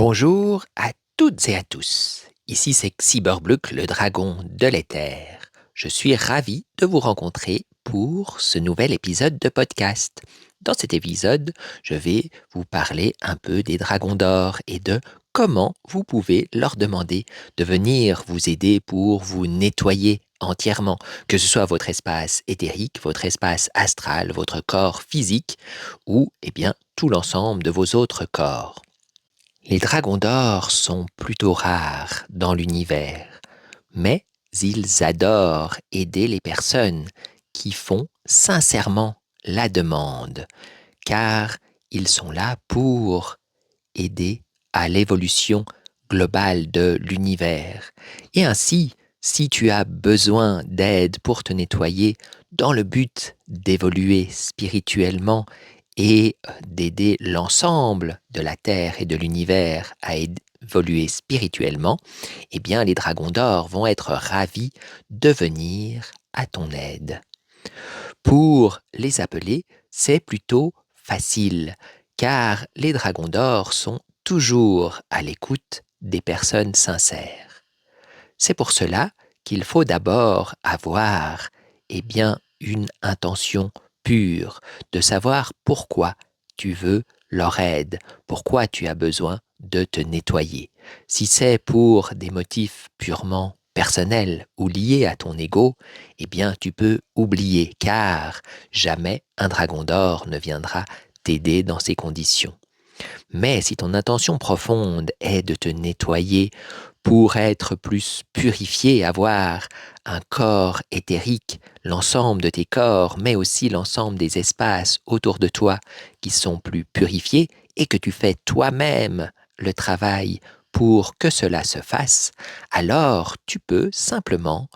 Bonjour à toutes et à tous. Ici c'est Cyberbluk, le dragon de l'éther. Je suis ravi de vous rencontrer pour ce nouvel épisode de podcast. Dans cet épisode, je vais vous parler un peu des dragons d'or et de comment vous pouvez leur demander de venir vous aider pour vous nettoyer entièrement, que ce soit votre espace éthérique, votre espace astral, votre corps physique ou tout l'ensemble de vos autres corps. Les dragons d'or sont plutôt rares dans l'univers, mais ils adorent aider les personnes qui font sincèrement la demande, car ils sont là pour aider à l'évolution globale de l'univers. Et ainsi, si tu as besoin d'aide pour te nettoyer dans le but d'évoluer spirituellement et d'aider l'ensemble de la Terre et de l'univers à évoluer spirituellement, eh bien les dragons d'or vont être ravis de venir à ton aide. Pour les appeler, c'est plutôt facile, car les dragons d'or sont toujours à l'écoute des personnes sincères. C'est pour cela qu'il faut d'abord avoir une intention pure, de savoir pourquoi tu veux leur aide, pourquoi tu as besoin de te nettoyer. Si c'est pour des motifs purement personnels ou liés à ton ego, eh bien tu peux oublier, car jamais un dragon d'or ne viendra t'aider dans ces conditions. Mais si ton intention profonde est de te nettoyer pour être plus purifié, avoir un corps éthérique, l'ensemble de tes corps, mais aussi l'ensemble des espaces autour de toi qui sont plus purifiés, et que tu fais toi-même le travail pour que cela se fasse, alors tu peux simplement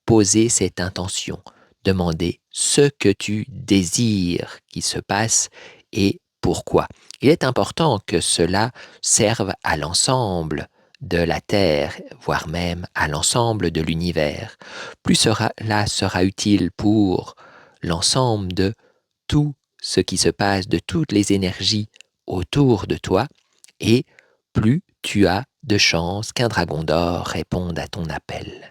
poser cette intention, demander ce que tu désires qui se passe et pourquoi. Il est important que cela serve à l'ensemble de la Terre, voire même à l'ensemble de l'univers. Plus cela sera utile pour l'ensemble de tout ce qui se passe, de toutes les énergies autour de toi, et plus tu as de chances qu'un dragon d'or réponde à ton appel.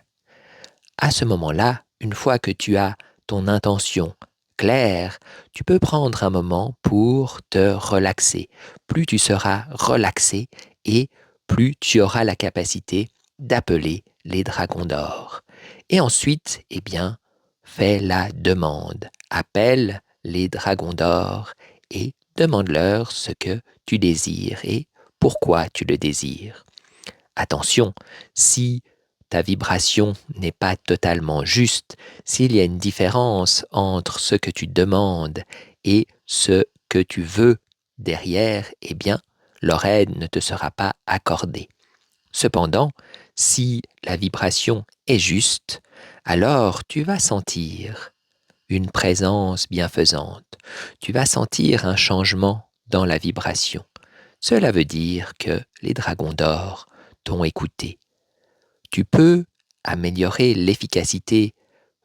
À ce moment-là, une fois que tu as ton intention claire, tu peux prendre un moment pour te relaxer. Plus tu seras relaxé et plus tu auras la capacité d'appeler les dragons d'or. Et ensuite, fais la demande. Appelle les dragons d'or et demande-leur ce que tu désires et pourquoi tu le désires. Attention, si ta vibration n'est pas totalement juste, s'il y a une différence entre ce que tu demandes et ce que tu veux derrière, leur aide ne te sera pas accordée. Cependant, si la vibration est juste, alors tu vas sentir une présence bienfaisante. Tu vas sentir un changement dans la vibration. Cela veut dire que les dragons d'or t'ont écouté. Tu peux améliorer l'efficacité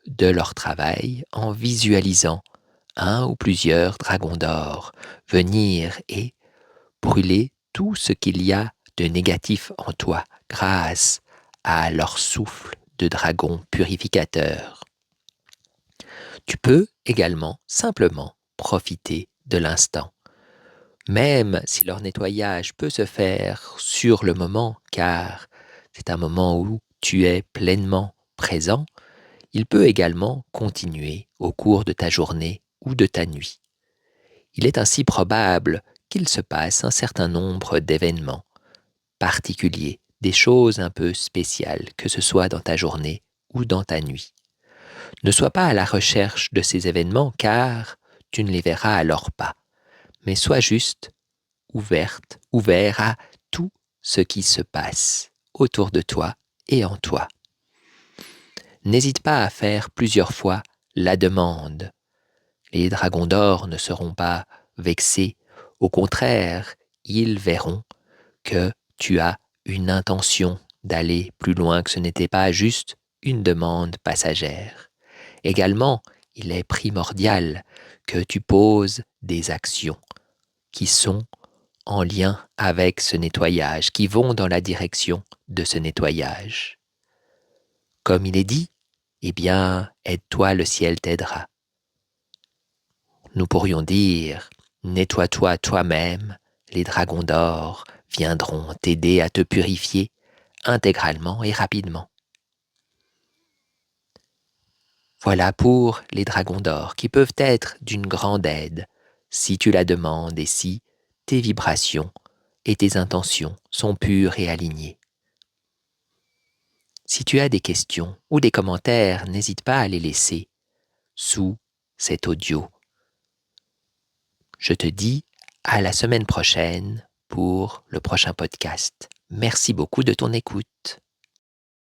de leur travail en visualisant un ou plusieurs dragons d'or venir et brûler tout ce qu'il y a de négatif en toi grâce à leur souffle de dragon purificateur. Tu peux également simplement profiter de l'instant. Même si leur nettoyage peut se faire sur le moment, car c'est un moment où tu es pleinement présent, il peut également continuer au cours de ta journée ou de ta nuit. Il est ainsi probable qu'il se passe un certain nombre d'événements particuliers, des choses un peu spéciales, que ce soit dans ta journée ou dans ta nuit. Ne sois pas à la recherche de ces événements, car tu ne les verras alors pas, mais sois juste ouvert à tout ce qui se passe autour de toi et en toi. N'hésite pas à faire plusieurs fois la demande. Les dragons d'or ne seront pas vexés. Au contraire, ils verront que tu as une intention d'aller plus loin, que ce n'était pas juste une demande passagère. Également, il est primordial que tu poses des actions qui sont en lien avec ce nettoyage, qui vont dans la direction de ce nettoyage. Comme il est dit, eh bien, aide-toi, le ciel t'aidera. Nous pourrions dire, nettoie-toi toi-même, les dragons d'or viendront t'aider à te purifier intégralement et rapidement. Voilà pour les dragons d'or qui peuvent être d'une grande aide si tu la demandes et si tes vibrations et tes intentions sont pures et alignées. Si tu as des questions ou des commentaires, n'hésite pas à les laisser sous cet audio. Je te dis à la semaine prochaine pour le prochain podcast. Merci beaucoup de ton écoute.